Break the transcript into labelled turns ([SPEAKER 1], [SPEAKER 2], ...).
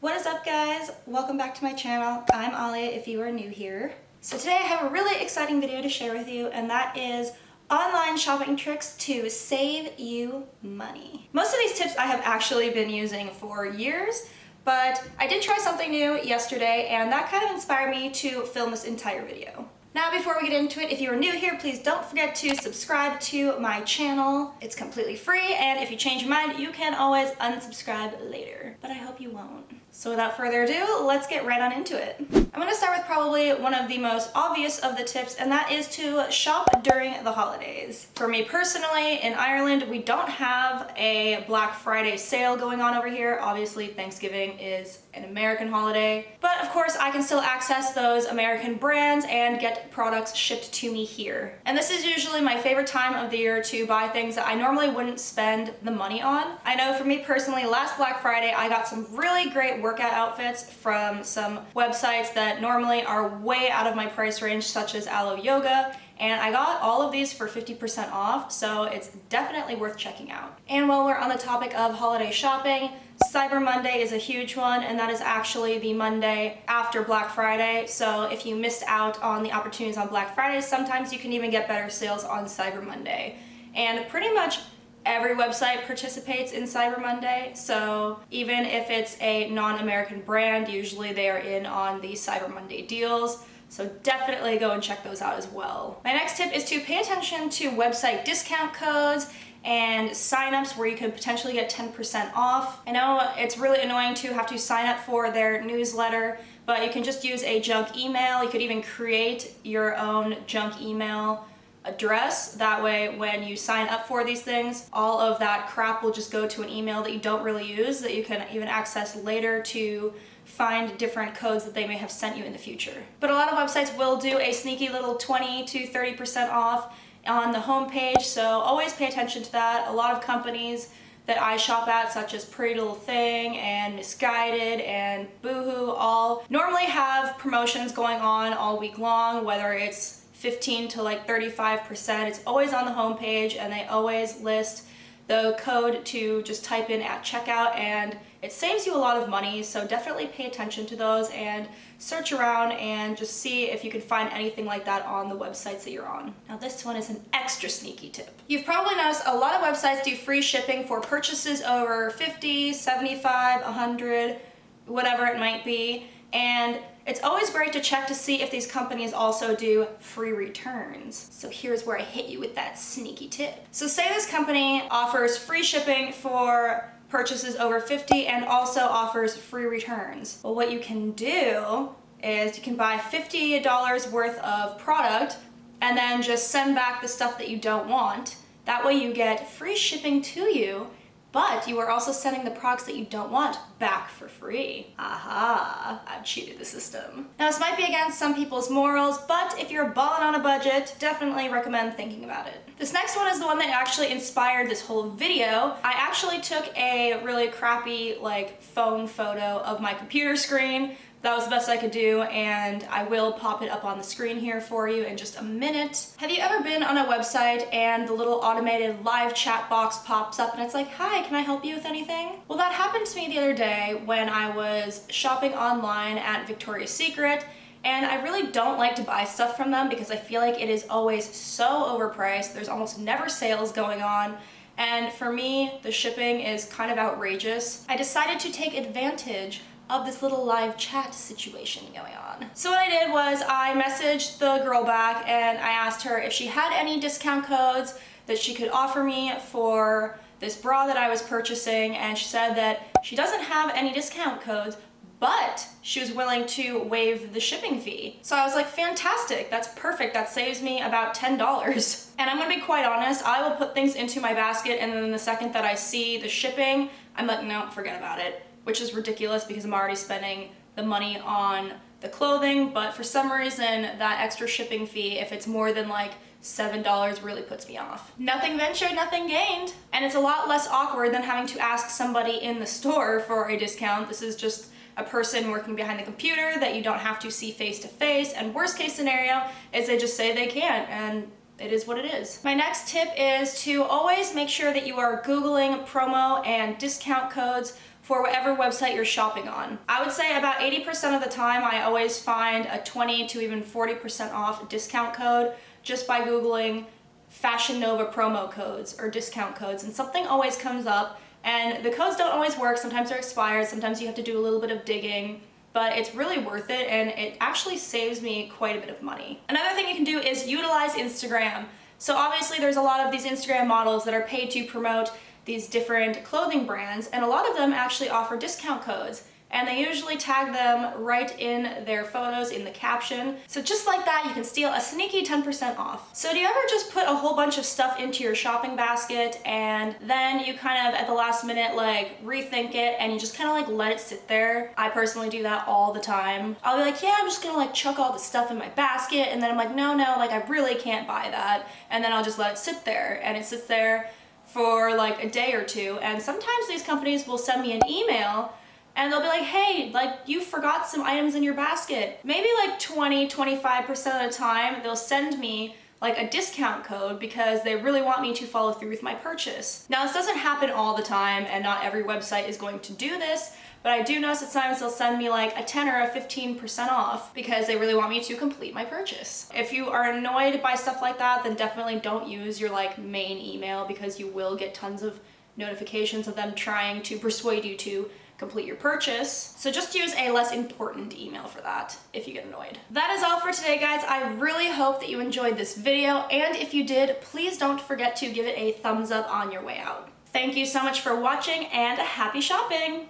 [SPEAKER 1] What is up, guys? Welcome back to my channel. I'm Alya if you are new here. So today I have a really exciting video to share with you, and that is online shopping tricks to save you money. Most of these tips I have actually been using for years, but I did try something new yesterday and that kind of inspired me to film this entire video. Now, before we get into it, if you are new here, please don't forget to subscribe to my channel. It's completely free, and if you change your mind, you can always unsubscribe later. But I hope you won't. So without further ado, let's get right on into it. I'm gonna start with probably one of the most obvious of the tips, and that is to shop during the holidays. For me personally, in Ireland, we don't have a Black Friday sale going on over here. Obviously, Thanksgiving is an American holiday. But of course, I can still access those American brands and get products shipped to me here. And this is usually my favorite time of the year to buy things that I normally wouldn't spend the money on. I know for me personally, last Black Friday, I got some really great workout outfits from some websites that normally are way out of my price range, such as Alya Yoga, and I got all of these for 50% off, so it's definitely worth checking out. And while we're on the topic of holiday shopping, Cyber Monday is a huge one, and that is actually the Monday after Black Friday. So if you missed out on the opportunities on Black Friday, sometimes you can even get better sales on Cyber Monday. And pretty much every website participates in Cyber Monday, so even if it's a non-American brand, usually they are in on the Cyber Monday deals. So definitely go and check those out as well. My next tip is to pay attention to website discount codes and signups where you could potentially get 10% off. I know it's really annoying to have to sign up for their newsletter, but you can just use a junk email. You could even create your own junk email address. That way, when you sign up for these things, all of that crap will just go to an email that you don't really use, that you can even access later to find different codes that they may have sent you in the future. But a lot of websites will do a sneaky little 20 to 30% off on the homepage, so always pay attention to that. A lot of companies that I shop at, such as Pretty Little Thing and Misguided and Boohoo, all normally have promotions going on all week long, whether it's 15 to like 35%. It's always on the homepage, and they always list the code to just type in at checkout, and it saves you a lot of money. So definitely pay attention to those and search around and just see if you can find anything like that on the websites that you're on. Now this one is an extra sneaky tip. You've probably noticed a lot of websites do free shipping for purchases over 50, 75, 100, whatever it might be. And it's always great to check to see if these companies also do free returns. So here's where I hit you with that sneaky tip. So say this company offers free shipping for purchases over 50 and also offers free returns. Well, what you can do is you can buy $50 worth of product and then just send back the stuff that you don't want. That way you get free shipping to you, but you are also sending the products that you don't want back for free. Aha, I've cheated the system. Now this might be against some people's morals, but if you're balling on a budget, definitely recommend thinking about it. This next one is the one that actually inspired this whole video. I actually took a really crappy phone photo of my computer screen. That was the best I could do, and I will pop it up on the screen here for you in just a minute. Have you ever been on a website and the little automated live chat box pops up and it's like, "Hi, can I help you with anything?" Well, that happened to me the other day when I was shopping online at Victoria's Secret, and I really don't like to buy stuff from them because I feel like it is always so overpriced. There's almost never sales going on. And for me, the shipping is kind of outrageous. I decided to take advantage of this little live chat situation going on. So what I did was I messaged the girl back and I asked her if she had any discount codes that she could offer me for this bra that I was purchasing, and she said that she doesn't have any discount codes, but she was willing to waive the shipping fee. So I was like, fantastic, that's perfect, that saves me about $10. And I'm gonna be quite honest, I will put things into my basket and then the second that I see the shipping, I'm like, no, forget about it. Which is ridiculous because I'm already spending the money on the clothing, but for some reason that extra shipping fee, if it's more than like $7, really puts me off. Nothing ventured, nothing gained. And it's a lot less awkward than having to ask somebody in the store for a discount. This is just a person working behind the computer that you don't have to see face to face, and worst case scenario is they just say they can't, and it is what it is. My next tip is to always make sure that you are Googling promo and discount codes for whatever website you're shopping on. I would say about 80% of the time I always find a 20 to even 40% off discount code just by Googling Fashion Nova promo codes or discount codes, and something always comes up, and the codes don't always work. Sometimes they're expired, sometimes you have to do a little bit of digging, but it's really worth it, and it actually saves me quite a bit of money. Another thing you can do is utilize Instagram. So obviously there's a lot of these Instagram models that are paid to promote these different clothing brands, and a lot of them actually offer discount codes, and they usually tag them right in their photos in the caption. So just like that, you can steal a sneaky 10% off. So do you ever just put a whole bunch of stuff into your shopping basket and then you kind of at the last minute like rethink it and you just kind of like let it sit there? I personally do that all the time. I'll be like, yeah, I'm just gonna like chuck all the stuff in my basket, and then I'm like, no, like I really can't buy that. And then I'll just let it sit there, and it sits there for like a day or two, and sometimes these companies will send me an email and they'll be like, hey, like you forgot some items in your basket. Maybe like 20-25% of the time they'll send me like a discount code because they really want me to follow through with my purchase. Now this doesn't happen all the time, and not every website is going to do this, but I do notice at times they'll send me like a 10 or a 15% off because they really want me to complete my purchase. If you are annoyed by stuff like that, then definitely don't use your like main email, because you will get tons of notifications of them trying to persuade you to complete your purchase. So just use a less important email for that if you get annoyed. That is all for today, guys. I really hope that you enjoyed this video, and if you did, please don't forget to give it a thumbs up on your way out. Thank you so much for watching, and happy shopping!